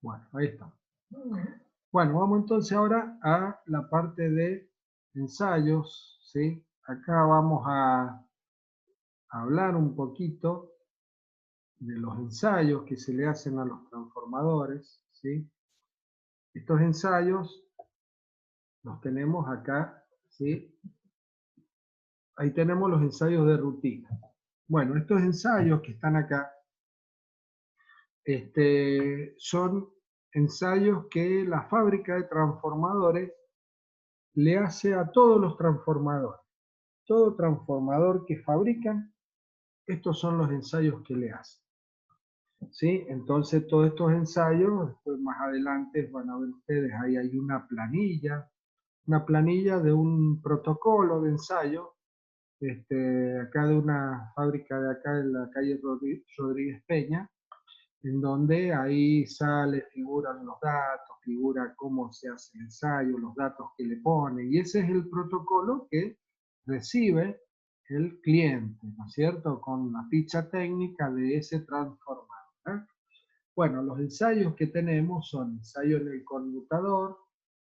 Bueno, ahí está. Bueno, vamos entonces ahora a la parte de ensayos, ¿sí? Acá vamos a hablar un poquito de los ensayos que se le hacen a los transformadores, ¿sí? Estos ensayos los tenemos acá, ¿sí? Ahí tenemos los ensayos de rutina. Bueno, estos ensayos que están acá son ensayos que la fábrica de transformadores le hace a todos los transformadores. Todo transformador que fabrican, estos son los ensayos que le hacen. ¿Sí? Entonces todos estos ensayos, después más adelante van a ver ustedes, ahí hay una planilla de un protocolo de ensayo, acá de una fábrica de acá en la calle Rodríguez Peña, en donde ahí sale, figuran los datos, figura cómo se hace el ensayo, los datos que le pone, y ese es el protocolo que recibe el cliente, ¿no es cierto? Con la ficha técnica de ese transformador, ¿eh? Bueno, los ensayos que tenemos son ensayo en el conmutador,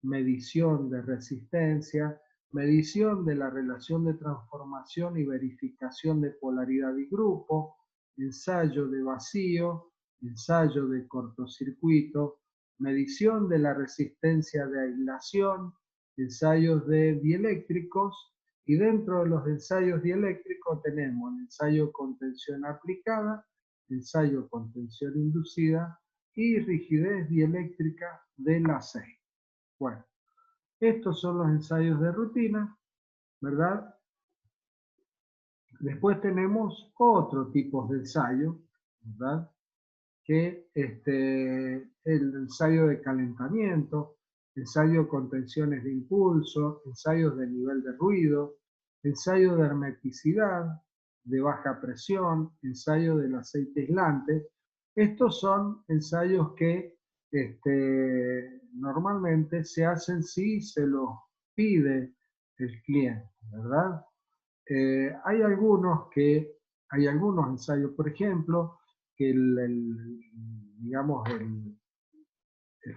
medición de resistencia, medición de la relación de transformación y verificación de polaridad y grupo, ensayo de vacío, ensayo de cortocircuito, medición de la resistencia de aislación, ensayos de dieléctricos, y dentro de los ensayos dieléctricos tenemos el ensayo con tensión aplicada, ensayo con tensión inducida y rigidez dieléctrica del aceite. Bueno, estos son los ensayos de rutina, ¿verdad? Después tenemos otro tipo de ensayo, ¿verdad? Que el ensayo de calentamiento, ensayo con tensiones de impulso, ensayos de nivel de ruido, ensayo de hermeticidad, de baja presión, ensayo del aceite aislante. Estos son ensayos que normalmente se hacen si se los pide el cliente, ¿verdad? Hay algunos ensayos, por ejemplo, que digamos, el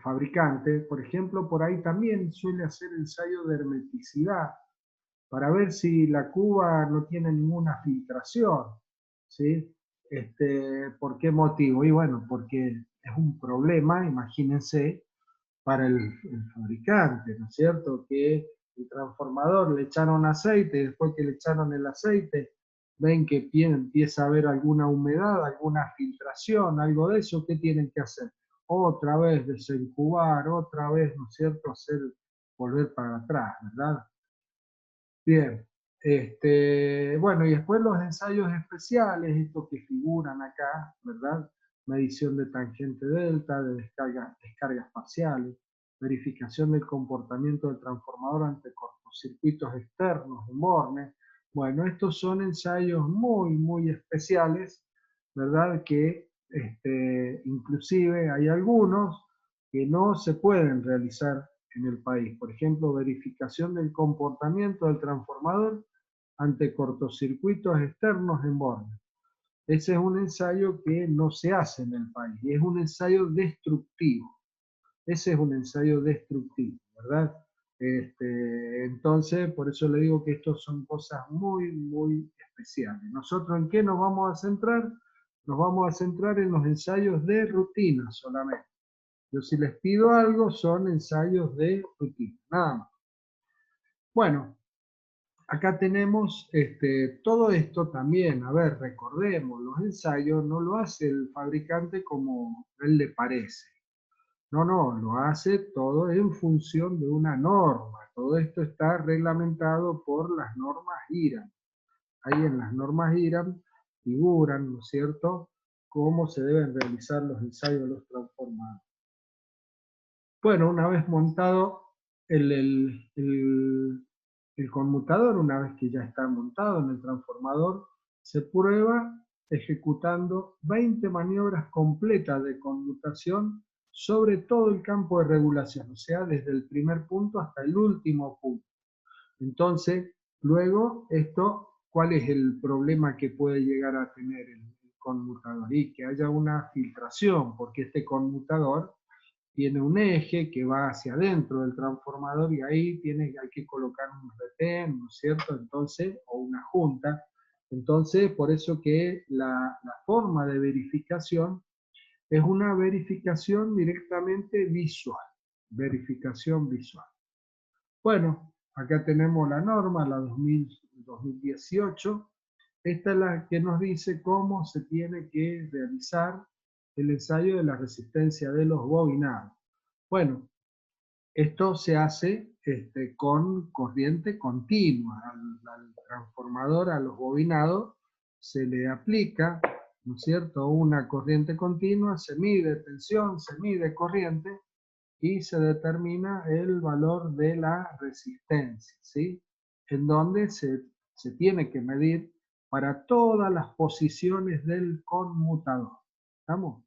fabricante, por ejemplo, por ahí también suele hacer ensayo de hermeticidad para ver si la cuba no tiene ninguna filtración, ¿sí? ¿Por qué motivo? Y bueno, porque es un problema, imagínense, para el fabricante, ¿no es cierto? Que el transformador le echaron aceite y después que le echaron el aceite, ven que empieza a haber alguna humedad, alguna filtración, algo de eso, ¿qué tienen que hacer? Otra vez desencubar, otra vez, ¿no es cierto? Volver para atrás, ¿verdad? Bien. Bueno, y después los ensayos especiales, estos que figuran acá, ¿verdad? Medición de tangente delta, de descargas parciales, verificación del comportamiento del transformador ante cortocircuitos externos de Morne. Bueno, estos son ensayos muy, muy especiales, ¿verdad? Que inclusive hay algunos que no se pueden realizar en el país. Por ejemplo, verificación del comportamiento del transformador ante cortocircuitos externos en Borne. Ese es un ensayo que no se hace en el país, es un ensayo destructivo. Ese es un ensayo destructivo, ¿verdad? Entonces, por eso le digo que estos son cosas muy, muy especiales. ¿Nosotros en qué nos vamos a centrar? Nos vamos a centrar en los ensayos de rutina solamente. Yo si les pido algo son ensayos de rutina, nada más. Bueno, acá tenemos todo esto también. A ver, recordemos, los ensayos no lo hace el fabricante como él le parece. No, no, lo hace todo en función de una norma. Todo esto está reglamentado por las normas IRAM. Ahí en las normas IRAM figuran, ¿no es cierto?, cómo se deben realizar los ensayos de los transformadores. Bueno, una vez montado el conmutador, una vez que ya está montado en el transformador, se prueba ejecutando 20 maniobras completas de conmutación sobre todo el campo de regulación, o sea, desde el primer punto hasta el último punto. Entonces, luego, ¿cuál es el problema que puede llegar a tener el conmutador? Y que haya una filtración, porque este conmutador tiene un eje que va hacia adentro del transformador y ahí hay que colocar un retén, ¿no es cierto? Entonces, o una junta. Entonces, por eso que la forma de verificación es una verificación directamente visual, verificación visual. Bueno, acá tenemos la norma, la 2018. Esta es la que nos dice cómo se tiene que realizar el ensayo de la resistencia de los bobinados. Bueno, esto se hace con corriente continua. Al transformador, a los bobinados, se le aplica, ¿no es cierto?, una corriente continua, se mide tensión, se mide corriente, y se determina el valor de la resistencia, ¿sí? En donde se tiene que medir para todas las posiciones del conmutador. ¿Estamos?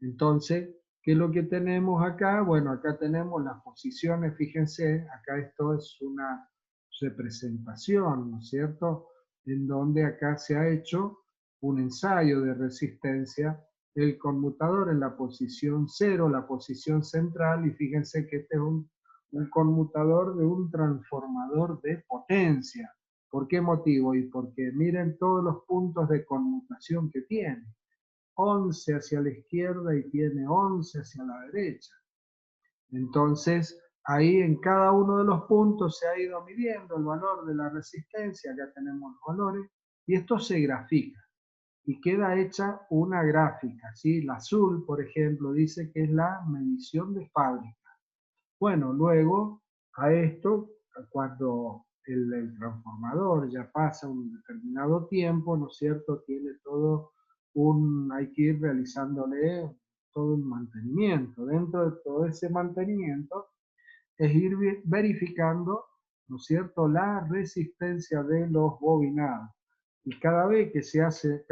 Entonces, ¿qué es lo que tenemos acá? Bueno, acá tenemos las posiciones, fíjense, acá esto es una representación, ¿no es cierto? En donde acá se ha hecho un ensayo de resistencia, el conmutador en la posición 0, la posición central, y fíjense que este es un conmutador de un transformador de potencia. ¿Por qué motivo? Y porque miren todos los puntos de conmutación que tiene. 11 hacia la izquierda y tiene 11 hacia la derecha. Entonces, ahí en cada uno de los puntos se ha ido midiendo el valor de la resistencia, ya tenemos los valores, y esto se grafica y queda hecha una gráfica, ¿sí? La azul, por ejemplo, dice que es la medición de fábrica. Bueno, luego a esto, cuando el transformador ya pasa un determinado tiempo, ¿no es cierto? Tiene todo hay que ir realizándole todo un mantenimiento. Dentro de todo ese mantenimiento es ir verificando, ¿no es cierto?, la resistencia de los bobinados. Y cada vez que se hace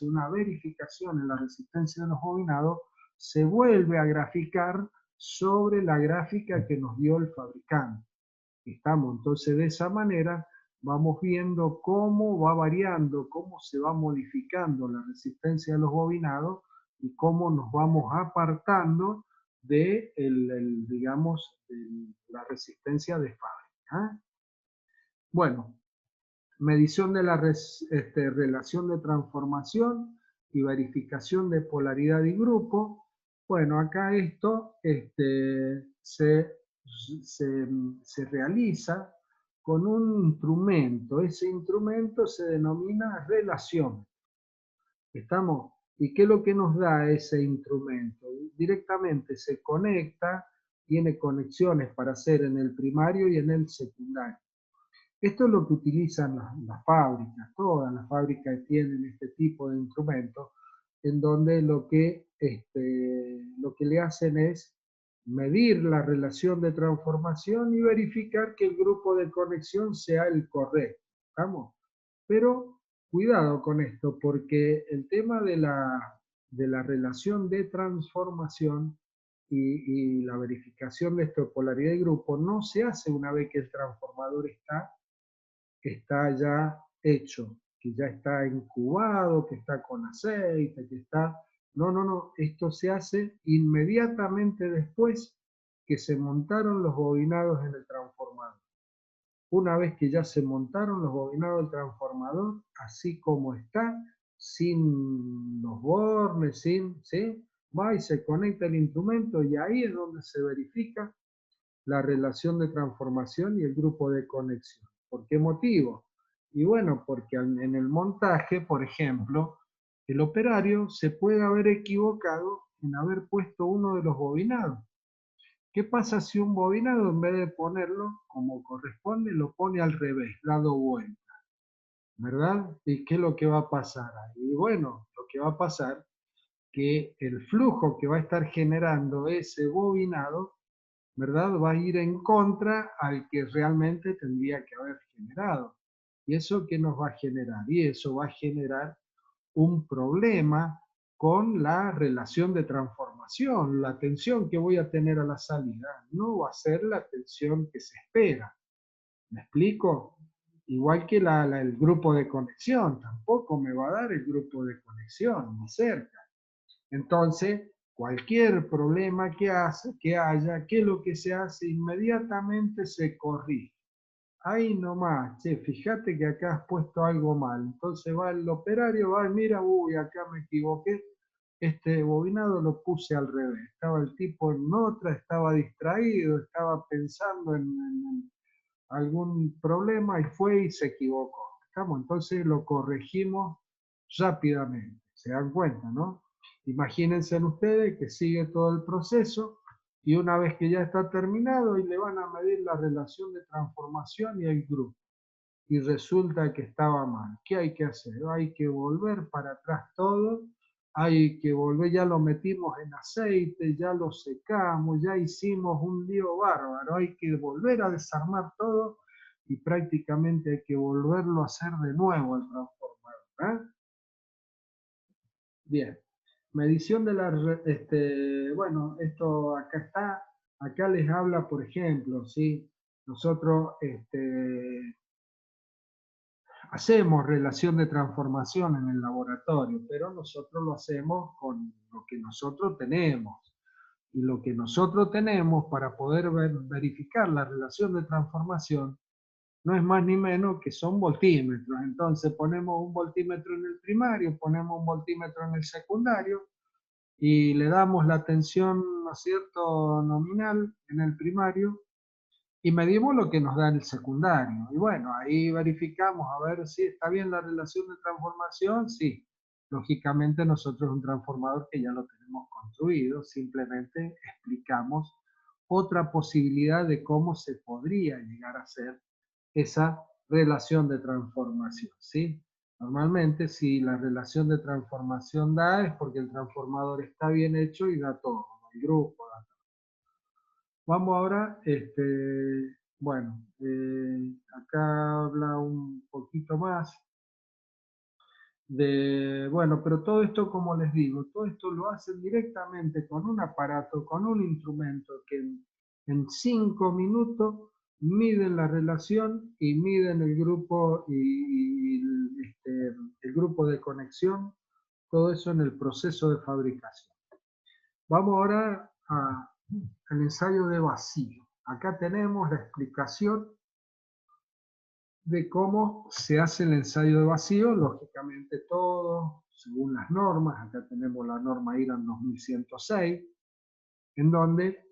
una verificación en la resistencia de los bobinados, se vuelve a graficar sobre la gráfica que nos dio el fabricante. Entonces, de esa manera vamos viendo cómo va variando, cómo se va modificando la resistencia de los bobinados y cómo nos vamos apartando de digamos, la resistencia de fábrica. ¿Eh? Bueno, medición de la relación de transformación y verificación de polaridad y grupo. Bueno, acá esto se realiza con un instrumento. Ese instrumento se denomina relación. ¿Estamos? ¿Y qué es lo que nos da ese instrumento? Directamente se conecta, tiene conexiones para hacer en el primario y en el secundario. Esto es lo que utilizan las fábricas, todas las fábricas tienen este tipo de instrumentos, en donde lo que le hacen es medir la relación de transformación y verificar que el grupo de conexión sea el correcto. ¿Estamos? Pero cuidado con esto, porque el tema de la relación de transformación y la verificación de esto de polaridad y grupo no se hace una vez que el transformador está ya hecho, que ya está incubado, que está con aceite, que está... No, no, no, esto se hace inmediatamente después que se montaron los bobinados en el transformador. Una vez que ya se montaron los bobinados del transformador, así como está, sin los bornes, ¿sí? Va y se conecta el instrumento y ahí es donde se verifica la relación de transformación y el grupo de conexión. ¿Por qué motivo? Y bueno, porque en el montaje, por ejemplo, el operario se puede haber equivocado en haber puesto uno de los bobinados. ¿Qué pasa si un bobinado, en vez de ponerlo como corresponde, lo pone al revés, dado vuelta? ¿Verdad? ¿Y qué es lo que va a pasar ahí? Y bueno, lo que va a pasar que el flujo que va a estar generando ese bobinado, ¿verdad?, va a ir en contra al que realmente tendría que haber generado. ¿Y eso qué nos va a generar? Y eso va a generar un problema con la relación de transformación. La tensión que voy a tener a la salida no va a ser la tensión que se espera. ¿Me explico? Igual que el grupo de conexión, tampoco me va a dar el grupo de conexión, ni cerca. Entonces, Cualquier problema que haya, ¿qué es lo que se hace? Inmediatamente se corrige. Ahí nomás, che, fíjate que acá has puesto algo mal. Entonces va el operario, va, mira, uy, acá me equivoqué. Este bobinado lo puse al revés. Estaba el tipo en otra, estaba distraído, estaba pensando en algún problema y fue y se equivocó. ¿Estamos? Entonces lo corregimos rápidamente. ¿Se dan cuenta, no? Imagínense ustedes que sigue todo el proceso y una vez que ya está terminado y le van a medir la relación de transformación y el grupo. Y resulta que estaba mal. ¿Qué hay que hacer? Hay que volver para atrás todo, hay que volver, ya lo metimos en aceite, ya lo secamos, ya hicimos un lío bárbaro, hay que volver a desarmar todo y prácticamente hay que volverlo a hacer de nuevo al transformador. ¿Eh? Bien. Medición de la, bueno, esto acá está, acá les habla, por ejemplo, ¿sí? Nosotros, hacemos relación de transformación en el laboratorio, pero nosotros lo hacemos con lo que nosotros tenemos. Y lo que nosotros tenemos para poder verificar la relación de transformación no es más ni menos que son voltímetros. Entonces ponemos un voltímetro en el primario, ponemos un voltímetro en el secundario y le damos la tensión, ¿no es cierto?, nominal en el primario y medimos lo que nos da el secundario. Y bueno, ahí verificamos a ver si está bien la relación de transformación. Sí, lógicamente nosotros un transformador que ya lo tenemos construido, simplemente explicamos otra posibilidad de cómo se podría llegar a hacer esa relación de transformación, ¿sí? Normalmente si la relación de transformación da es porque el transformador está bien hecho y da todo, el grupo da. Vamos ahora, bueno, acá habla un poquito más de, bueno, pero todo esto, como les digo, todo esto lo hacen directamente con un aparato, con un instrumento que en 5 minutos miden la relación y miden el grupo y el grupo de conexión, todo eso en el proceso de fabricación. Vamos ahora al ensayo de vacío. Acá tenemos la explicación de cómo se hace el ensayo de vacío, lógicamente todo según las normas. Acá tenemos la norma IRAN 2106, en donde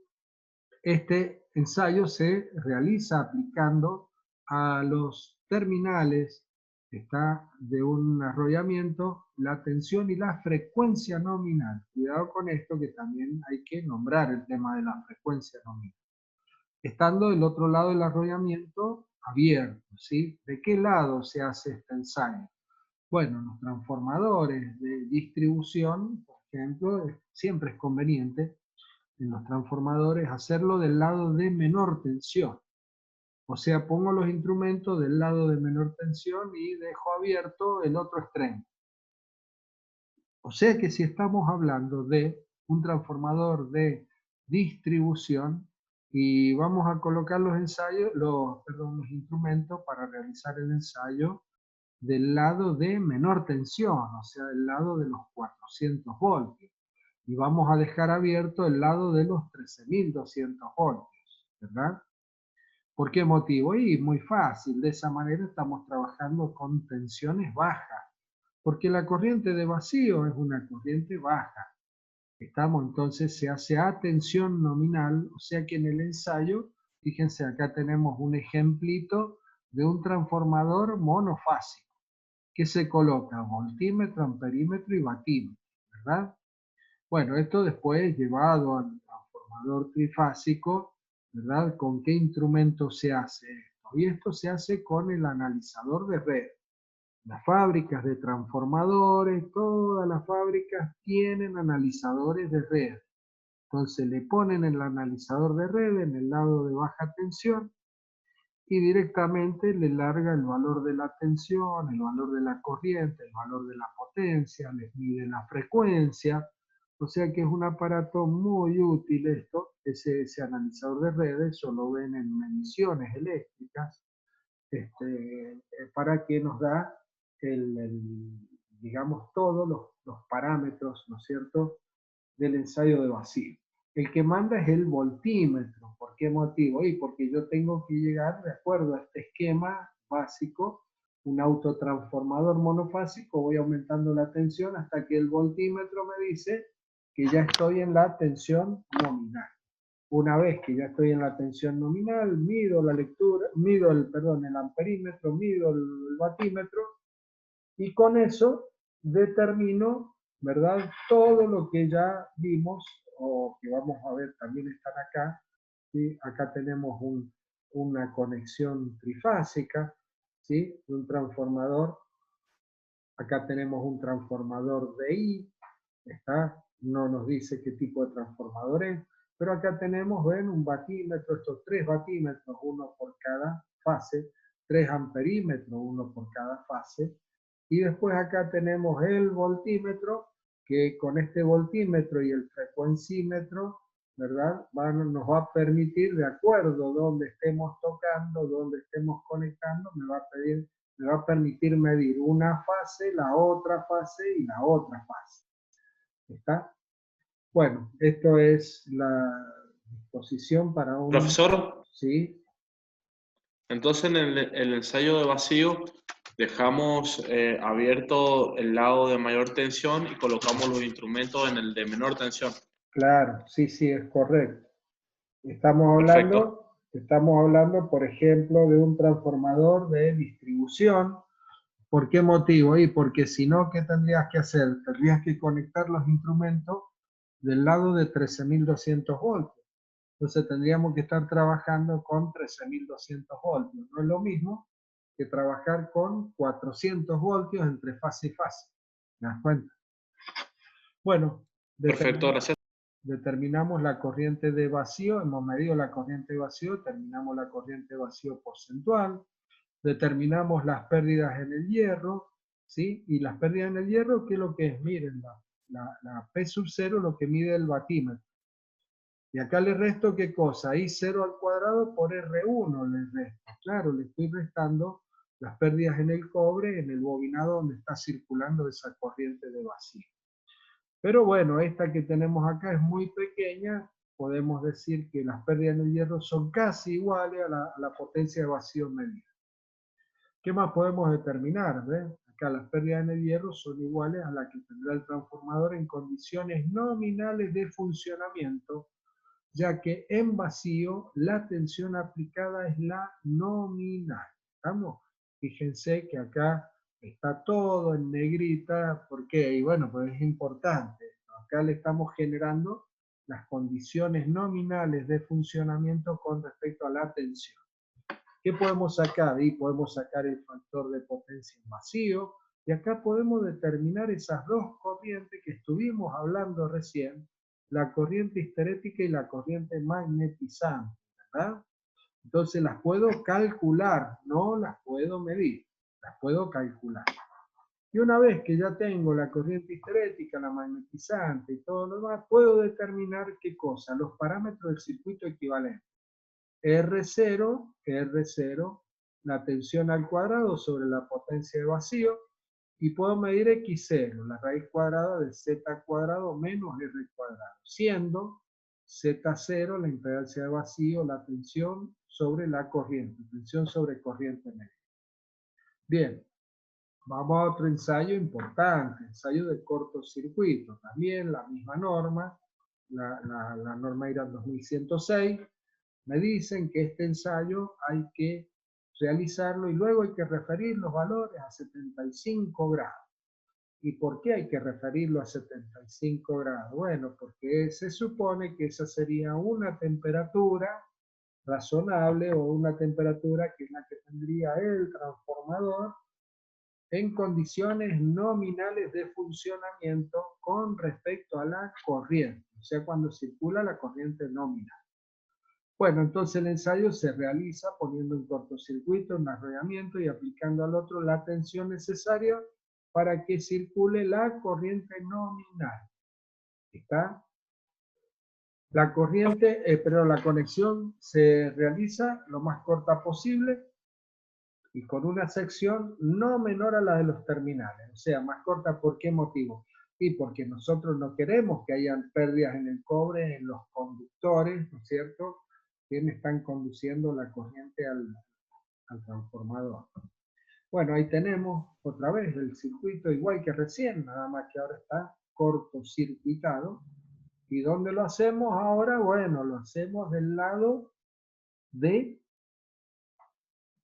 este ensayo se realiza aplicando a los terminales está de un arrollamiento la tensión y la frecuencia nominal. Cuidado con esto, que también hay que nombrar el tema de la frecuencia nominal. Estando del otro lado del arrollamiento abierto, ¿sí? ¿De qué lado se hace este ensayo? Bueno, los transformadores de distribución, por ejemplo, siempre es conveniente en los transformadores hacerlo del lado de menor tensión. O sea, pongo los instrumentos del lado de menor tensión y dejo abierto el otro extremo. O sea que si estamos hablando de un transformador de distribución y vamos a colocar los ensayos, perdón, los instrumentos para realizar el ensayo del lado de menor tensión, o sea, del lado de los 400 voltios. Y vamos a dejar abierto el lado de los 13.200 voltios, ¿verdad? ¿Por qué motivo? Y muy fácil, de esa manera estamos trabajando con tensiones bajas, porque la corriente de vacío es una corriente baja. Estamos entonces, se hace a tensión nominal, o sea que en el ensayo, fíjense, acá tenemos un ejemplito de un transformador monofásico, que se coloca voltímetro, amperímetro y batímetro, ¿verdad? Bueno, esto después llevado al transformador trifásico, ¿verdad? ¿Con qué instrumento se hace esto? Y esto se hace con el analizador de red. Las fábricas de transformadores, todas las fábricas tienen analizadores de red. Entonces le ponen el analizador de red en el lado de baja tensión y directamente le larga el valor de la tensión, el valor de la corriente, el valor de la potencia, les mide la frecuencia. O sea que es un aparato muy útil esto, ese analizador de redes, eso lo ven en mediciones eléctricas, para que nos da digamos, todos los parámetros, ¿no es cierto?, del ensayo de vacío. El que manda es el voltímetro. ¿Por qué motivo? Y porque yo tengo que llegar, de acuerdo a este esquema básico, un autotransformador monofásico, voy aumentando la tensión hasta que el voltímetro me dice que ya estoy en la tensión nominal. Una vez que ya estoy en la tensión nominal, mido la lectura, mido el amperímetro, mido el vatímetro, y con eso determino, ¿verdad? Todo lo que ya vimos, o que vamos a ver también están acá. ¿Sí? Acá tenemos una conexión trifásica, ¿sí? Un transformador. Acá tenemos un transformador DI, ¿está? No nos dice qué tipo de transformador es, pero acá tenemos, ven, un vatímetro, estos 3 vatímetros, uno por cada fase, 3 amperímetros, uno por cada fase, y después acá tenemos el voltímetro, que con este voltímetro y el frecuencímetro, ¿verdad? Nos va a permitir, de acuerdo a donde estemos tocando, donde estemos conectando, me va a permitir medir una fase, la otra fase y la otra fase. ¿Está? Bueno, esto es la disposición para un... Profesor, ¿Sí? entonces en el ensayo de vacío dejamos abierto el lado de mayor tensión y colocamos los instrumentos en el de menor tensión. Claro, sí, sí, es correcto. Perfecto. Estamos hablando, por ejemplo, de un transformador de distribución. ¿Por qué motivo? Y porque si no, ¿qué tendrías que hacer? Tendrías que conectar los instrumentos del lado de 13.200 voltios. Entonces tendríamos que estar trabajando con 13.200 voltios. No es lo mismo que trabajar con 400 voltios entre fase y fase. ¿Me das cuenta? Bueno, Perfecto, gracias. determinamos la corriente de vacío, hemos medido la corriente de vacío, determinamos la corriente de vacío porcentual, determinamos las pérdidas en el hierro, ¿sí? Y las pérdidas en el hierro, ¿qué es lo que es? Miren, la P sub 0 lo que mide el vatímetro. Y acá le resto, ¿qué cosa? I 0 al cuadrado por R1 le resto. Claro, le estoy restando las pérdidas en el cobre, en el bobinado donde está circulando esa corriente de vacío. Pero bueno, esta que tenemos acá es muy pequeña. Podemos decir que las pérdidas en el hierro son casi iguales a la potencia de vacío medida. ¿Qué más podemos determinar? ¿Ves? Acá las pérdidas en el hierro son iguales a las que tendrá el transformador en condiciones nominales de funcionamiento, ya que en vacío la tensión aplicada es la nominal. ¿Estamos? Fíjense que acá está todo en negrita. ¿Por qué? Y bueno, pues es importante. Acá le estamos generando las condiciones nominales de funcionamiento con respecto a la tensión. ¿Qué podemos sacar? Y podemos sacar el factor de potencia en vacío, y acá podemos determinar esas dos corrientes que estuvimos hablando recién, la corriente histerética y la corriente magnetizante, ¿verdad? Entonces las puedo calcular, no las puedo medir, las puedo calcular. Y una vez que ya tengo la corriente histerética, la magnetizante y todo lo demás, puedo determinar qué cosa, los parámetros del circuito equivalente. R0, la tensión al cuadrado sobre la potencia de vacío, y puedo medir X0, la raíz cuadrada de Z cuadrado menos R cuadrado, siendo Z0 la impedancia de vacío, la tensión sobre la corriente, tensión sobre corriente media. Bien, vamos a otro ensayo importante, ensayo de cortocircuito, también la misma norma, la norma IRAN 2106, me dicen que este ensayo hay que realizarlo y luego hay que referir los valores a 75 grados. ¿Y por qué hay que referirlo a 75 grados? Bueno, porque se supone que esa sería una temperatura razonable o una temperatura que es la que tendría el transformador en condiciones nominales de funcionamiento con respecto a la corriente, o sea, cuando circula la corriente nominal. Bueno, entonces el ensayo se realiza poniendo un cortocircuito, un arrollamiento y aplicando al otro la tensión necesaria para que circule la corriente nominal. ¿Está? La corriente, pero la conexión se realiza lo más corta posible y con una sección no menor a la de los terminales. O sea, más corta, ¿por qué motivo? Y porque nosotros no queremos que hayan pérdidas en el cobre en los conductores, ¿no es cierto?, que me están conduciendo la corriente al transformador. Bueno, ahí tenemos otra vez el circuito igual que recién, nada más que ahora está cortocircuitado. ¿Y dónde lo hacemos ahora? Bueno, lo hacemos del lado de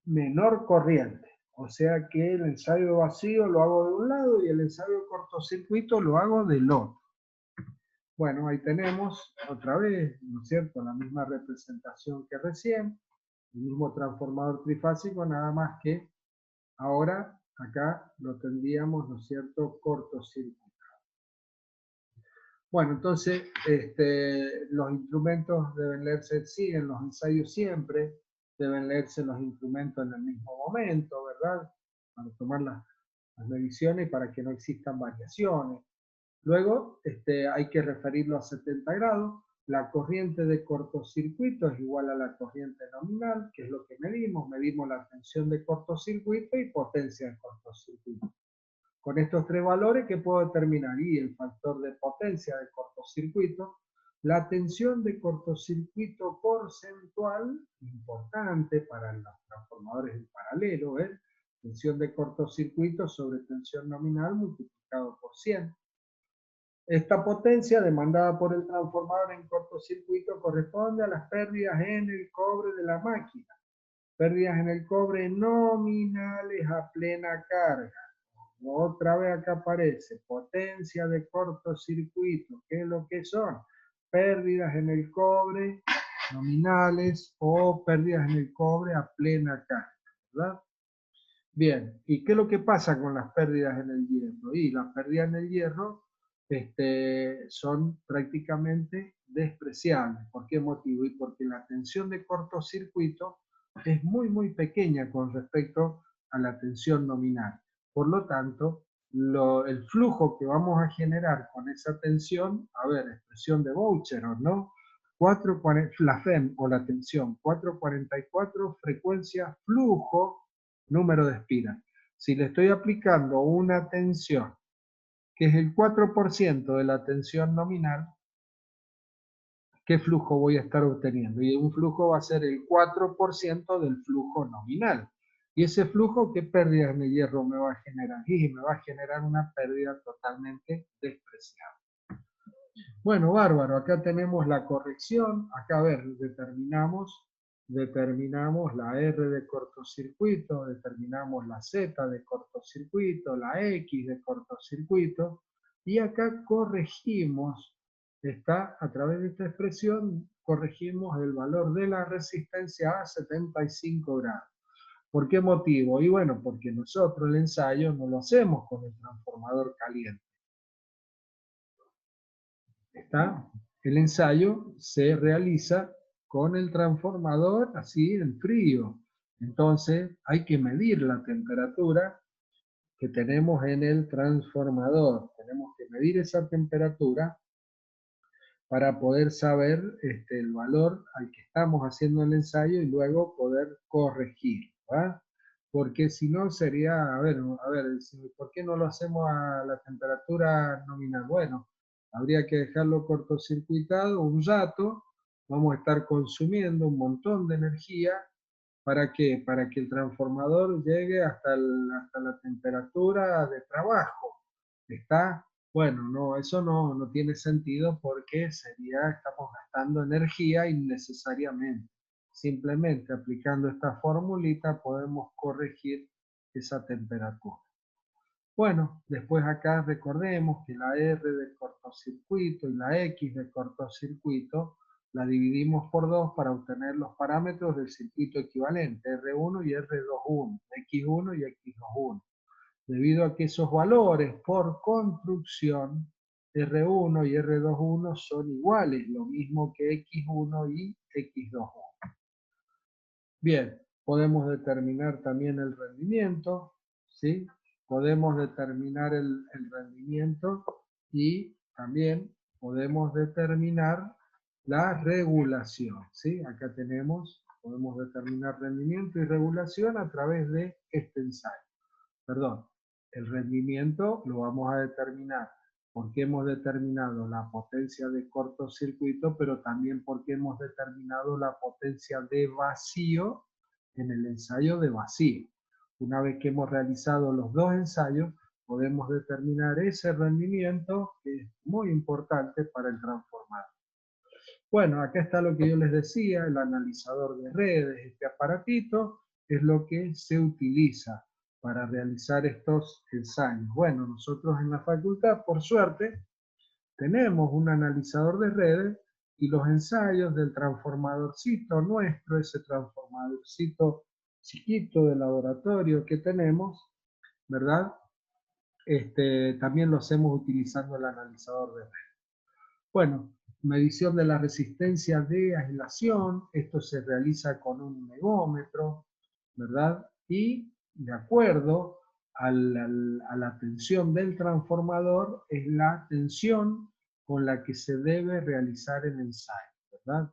menor corriente. O sea que el ensayo vacío lo hago de un lado y el ensayo de cortocircuito lo hago del otro. Bueno, ahí tenemos otra vez, ¿no es cierto?, la misma representación que recién, el mismo transformador trifásico, nada más que ahora acá lo tendríamos, ¿no es cierto?, cortocircuitado. Bueno, entonces los instrumentos deben leerse, sí, en los ensayos siempre, deben leerse los instrumentos en el mismo momento, ¿verdad?, para tomar las mediciones y para que no existan variaciones. Luego hay que referirlo a 70 grados. La corriente de cortocircuito es igual a la corriente nominal, que es lo que medimos. Medimos la tensión de cortocircuito y potencia de cortocircuito. Con estos tres valores, ¿qué puedo determinar? Y el factor de potencia de cortocircuito, la tensión de cortocircuito porcentual, importante para los transformadores en paralelo, ¿eh? Tensión de cortocircuito sobre tensión nominal multiplicado por 100. Esta potencia demandada por el transformador en cortocircuito corresponde a las pérdidas en el cobre de la máquina. Pérdidas en el cobre nominales a plena carga. Otra vez acá aparece potencia de cortocircuito. ¿Qué es lo que son? Pérdidas en el cobre nominales o pérdidas en el cobre a plena carga, ¿verdad? Bien, ¿y qué es lo que pasa con las pérdidas en el hierro? Y las pérdidas en el hierro son prácticamente despreciables. ¿Por qué motivo? Y porque la tensión de cortocircuito es muy, muy pequeña con respecto a la tensión nominal. Por lo tanto, el flujo que vamos a generar con esa tensión, a ver, expresión de Boucher, ¿no? La FEM o la tensión, 444 frecuencia flujo, número de espiras. Si le estoy aplicando una tensión que es el 4% de la tensión nominal, ¿qué flujo voy a estar obteniendo? Y un flujo va a ser el 4% del flujo nominal. ¿Y ese flujo qué pérdida en el hierro me va a generar? Y me va a generar una pérdida totalmente despreciable. Bueno, bárbaro, acá tenemos la corrección. Acá, a ver, determinamos la R de cortocircuito, determinamos la Z de cortocircuito, la X de cortocircuito, y acá corregimos, a través de esta expresión, corregimos el valor de la resistencia a 75 grados. ¿Por qué motivo? Y bueno, porque nosotros el ensayo no lo hacemos con el transformador caliente. El ensayo se realiza con el transformador así en frío. Entonces hay que medir la temperatura que tenemos en el transformador. Tenemos que medir esa temperatura para poder saber el valor al que estamos haciendo el ensayo y luego poder corregir, ¿va? Porque si no sería, a ver, ¿por qué no lo hacemos a la temperatura nominal? Bueno, habría que dejarlo cortocircuitado un rato, vamos a estar consumiendo un montón de energía. ¿Para qué? Para que el transformador llegue hasta la temperatura de trabajo. ¿Está? Bueno, no, eso no tiene sentido porque estamos gastando energía innecesariamente. Simplemente aplicando esta formulita podemos corregir esa temperatura. Bueno, después acá recordemos que la R de cortocircuito y la X de cortocircuito la dividimos por 2 para obtener los parámetros del circuito equivalente, R1 y R21, X1 y X21. Debido a que esos valores por construcción, R1 y R21 son iguales, lo mismo que X1 y X21. Bien, podemos determinar también el rendimiento, ¿sí? Podemos determinar el rendimiento y también podemos determinar la regulación, ¿sí? Acá podemos determinar rendimiento y regulación a través de este ensayo. Perdón, el rendimiento lo vamos a determinar porque hemos determinado la potencia de cortocircuito, pero también porque hemos determinado la potencia de vacío en el ensayo de vacío. Una vez que hemos realizado los dos ensayos, podemos determinar ese rendimiento que es muy importante para el transformador. Bueno, acá está lo que yo les decía, el analizador de redes. Este aparatito es lo que se utiliza para realizar estos ensayos. Bueno, nosotros en la facultad, por suerte, tenemos un analizador de redes y los ensayos del transformadorcito nuestro, ese transformadorcito chiquito de laboratorio que tenemos, ¿verdad? También lo hacemos utilizando el analizador de redes. Bueno, medición de la resistencia de aislación, esto se realiza con un megómetro, ¿verdad? Y de acuerdo a la tensión del transformador, es la tensión con la que se debe realizar el ensayo, ¿verdad?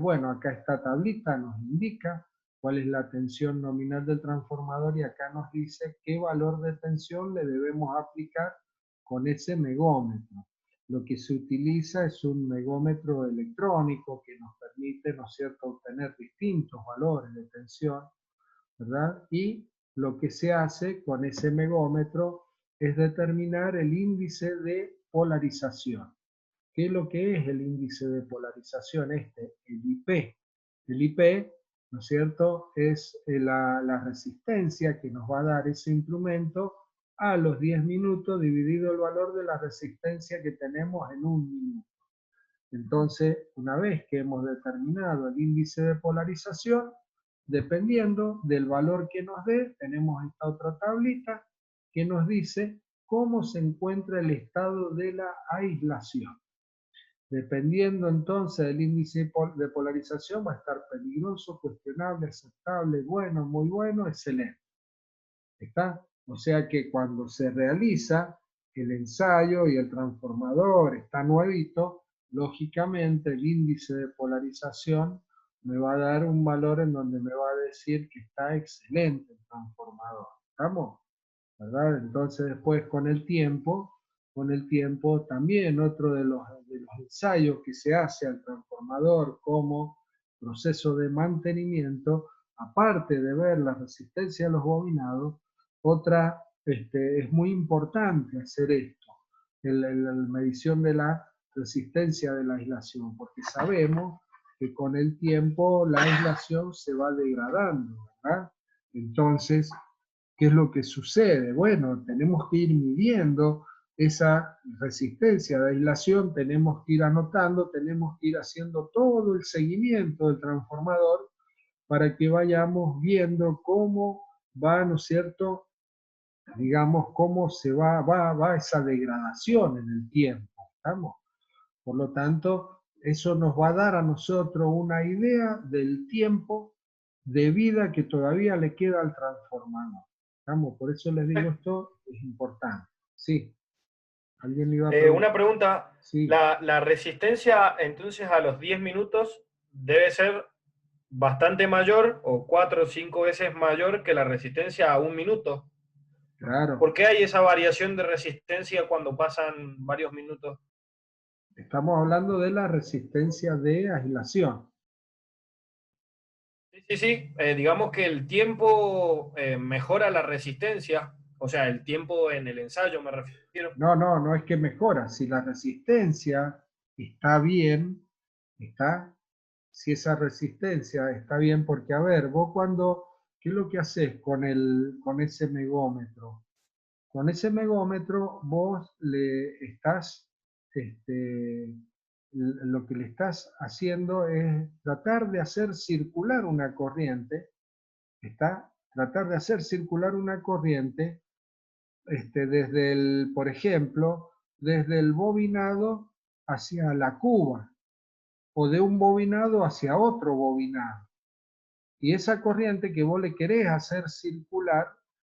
Bueno, acá esta tablita nos indica cuál es la tensión nominal del transformador y acá nos dice qué valor de tensión le debemos aplicar con ese megómetro. Lo que se utiliza es un megómetro electrónico que nos permite, ¿no es cierto?, obtener distintos valores de tensión, ¿verdad? Y lo que se hace con ese megómetro es determinar el índice de polarización. ¿Qué es lo que es el índice de polarización? El IP. El IP, ¿no es cierto?, es la resistencia que nos va a dar ese instrumento a los 10 minutos dividido el valor de la resistencia que tenemos en un minuto. Entonces, una vez que hemos determinado el índice de polarización, dependiendo del valor que nos dé, tenemos esta otra tablita que nos dice cómo se encuentra el estado de la aislación. Dependiendo entonces del índice de polarización, va a estar peligroso, cuestionable, aceptable, bueno, muy bueno, excelente. ¿Está? O sea que cuando se realiza el ensayo y el transformador está nuevito, lógicamente el índice de polarización me va a dar un valor en donde me va a decir que está excelente el transformador. ¿Estamos? ¿Verdad? Entonces después con el tiempo también otro de los ensayos que se hace al transformador como proceso de mantenimiento, aparte de ver la resistencia de los bobinados, otra, es muy importante hacer esto, la medición de la resistencia de la aislación, porque sabemos que con el tiempo la aislación se va degradando, ¿verdad? Entonces, ¿qué es lo que sucede? Bueno, tenemos que ir midiendo esa resistencia de aislación, tenemos que ir anotando, tenemos que ir haciendo todo el seguimiento del transformador para que vayamos viendo cómo va, ¿no es cierto?, digamos, cómo se va esa degradación en el tiempo, ¿estamos? Por lo tanto, eso nos va a dar a nosotros una idea del tiempo de vida que todavía le queda al transformador. ¿Estamos? Por eso les digo esto, es importante. Sí. ¿Alguien iba a preguntar? Una pregunta. Sí. La resistencia entonces a los 10 minutos debe ser bastante mayor o 4 o 5 veces mayor que la resistencia a un minuto. Claro. ¿Por qué hay esa variación de resistencia cuando pasan varios minutos? Estamos hablando de la resistencia de aislación. Sí. Digamos que el tiempo mejora la resistencia, o sea, el tiempo en el ensayo me refiero. No es que mejora. Si la resistencia está bien, si esa resistencia está bien, porque a ver, vos ¿qué es lo que haces con ese megómetro? Con ese megómetro vos le estás, lo que le estás haciendo es tratar de hacer circular una corriente, tratar de hacer circular una corriente por ejemplo, desde el bobinado hacia la cuba, o de un bobinado hacia otro bobinado. Y esa corriente que vos le querés hacer circular,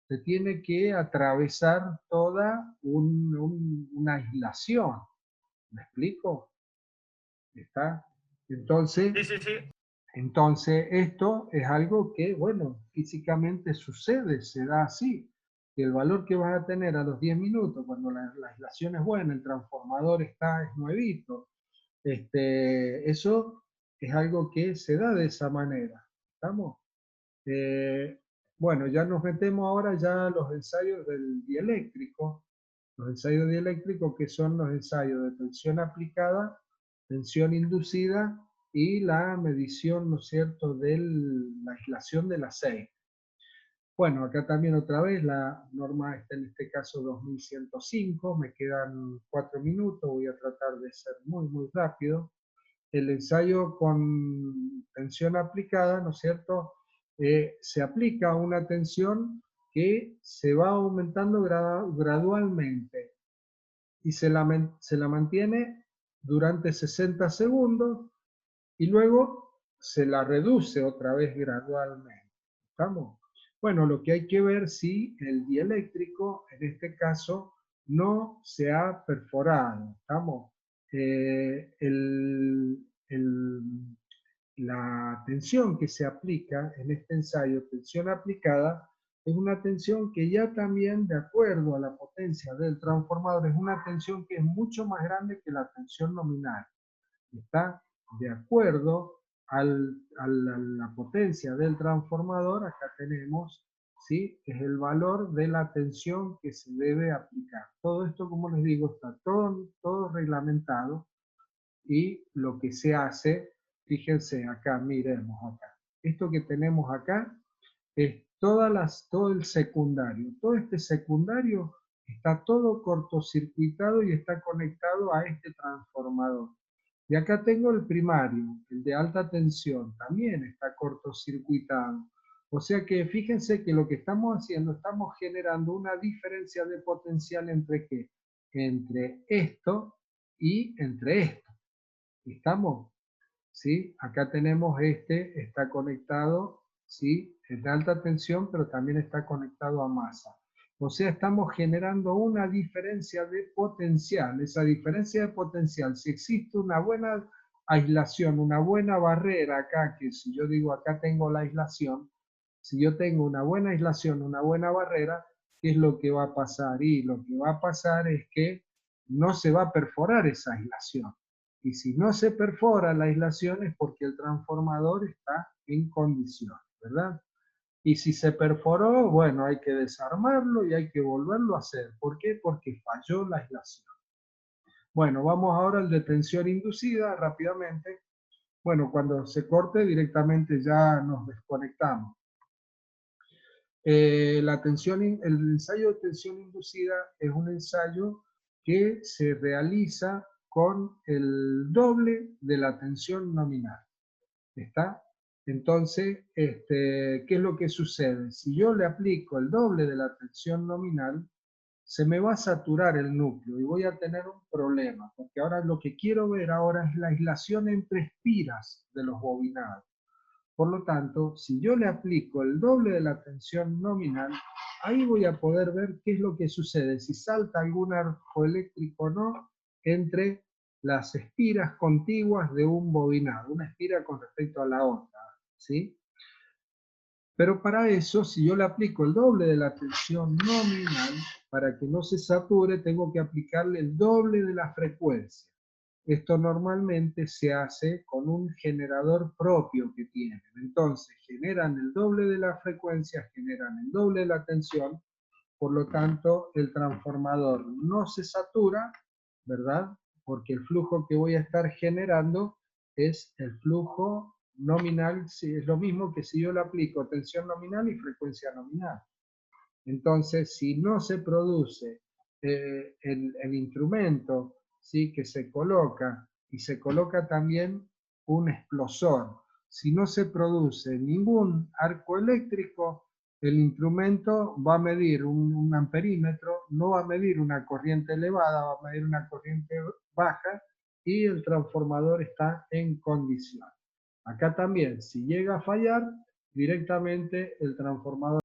se tiene que atravesar toda una aislación. ¿Me explico? ¿Está? Entonces, Sí. entonces, esto es algo que, bueno, físicamente sucede, se da así. que el valor que vas a tener a los 10 minutos, cuando la aislación es buena, el transformador es nuevito, eso es algo que se da de esa manera. ¿Estamos? Bueno, ya nos metemos ahora ya a los ensayos del dieléctrico. Los ensayos dieléctricos, que son los ensayos de tensión aplicada, tensión inducida y la medición, ¿no es cierto?, de la aislación del aceite. Bueno, acá también otra vez la norma está en este caso 2105, me quedan 4 minutos, voy a tratar de ser muy, muy rápido. El ensayo con tensión aplicada, ¿no es cierto?, se aplica una tensión que se va aumentando gradualmente y se la mantiene durante 60 segundos y luego se la reduce otra vez gradualmente. ¿Estamos? Bueno, lo que hay que ver si el dieléctrico, en este caso, no se ha perforado. ¿Estamos? La tensión que se aplica en este ensayo, tensión aplicada, es una tensión que ya también, de acuerdo a la potencia del transformador, es una tensión que es mucho más grande que la tensión nominal. Está de acuerdo a la potencia del transformador, acá tenemos, ¿sí?, es el valor de la tensión que se debe aplicar. Todo esto, como les digo, está todo reglamentado, y lo que se hace, fíjense acá, miremos acá. Esto que tenemos acá es todo el secundario. Todo este secundario está todo cortocircuitado y está conectado a este transformador. Y acá tengo el primario, el de alta tensión, también está cortocircuitado. O sea que fíjense que lo que estamos haciendo, estamos generando una diferencia de potencial entre ¿qué? Entre esto y entre esto. ¿Estamos? ¿Sí? Acá tenemos está conectado, ¿sí?, es de alta tensión, pero también está conectado a masa. O sea, estamos generando una diferencia de potencial. Esa diferencia de potencial, si existe una buena aislación, una buena barrera acá, que si yo digo acá tengo la aislación, si yo tengo una buena aislación, una buena barrera, ¿qué es lo que va a pasar? Y lo que va a pasar es que no se va a perforar esa aislación. Y si no se perfora la aislación es porque el transformador está en condiciones, ¿verdad? Y si se perforó, bueno, hay que desarmarlo y hay que volverlo a hacer. ¿Por qué? Porque falló la aislación. Bueno, vamos ahora al de tensión inducida rápidamente. Bueno, cuando se corte directamente ya nos desconectamos. El ensayo de tensión inducida es un ensayo que se realiza con el doble de la tensión nominal. ¿Está? Entonces, ¿qué es lo que sucede? Si yo le aplico el doble de la tensión nominal, se me va a saturar el núcleo y voy a tener un problema, porque ahora lo que quiero ver ahora es la aislación entre espiras de los bobinados. Por lo tanto, si yo le aplico el doble de la tensión nominal, ahí voy a poder ver qué es lo que sucede, si salta algún arco eléctrico o no entre las espiras contiguas de un bobinado, una espira con respecto a la otra, ¿sí? Pero para eso, si yo le aplico el doble de la tensión nominal, para que no se sature, tengo que aplicarle el doble de la frecuencia. Esto normalmente se hace con un generador propio que tienen. Entonces, generan el doble de la frecuencia, generan el doble de la tensión, por lo tanto, el transformador no se satura, ¿verdad? Porque el flujo que voy a estar generando es el flujo nominal, es lo mismo que si yo le aplico tensión nominal y frecuencia nominal. Entonces, si no se produce el instrumento, ¿sí?, que se coloca, y se coloca también un explosor, si no se produce ningún arco eléctrico, el instrumento va a medir un amperímetro, no va a medir una corriente elevada, va a medir una corriente baja, y el transformador está en condición. Acá también, si llega a fallar, directamente el transformador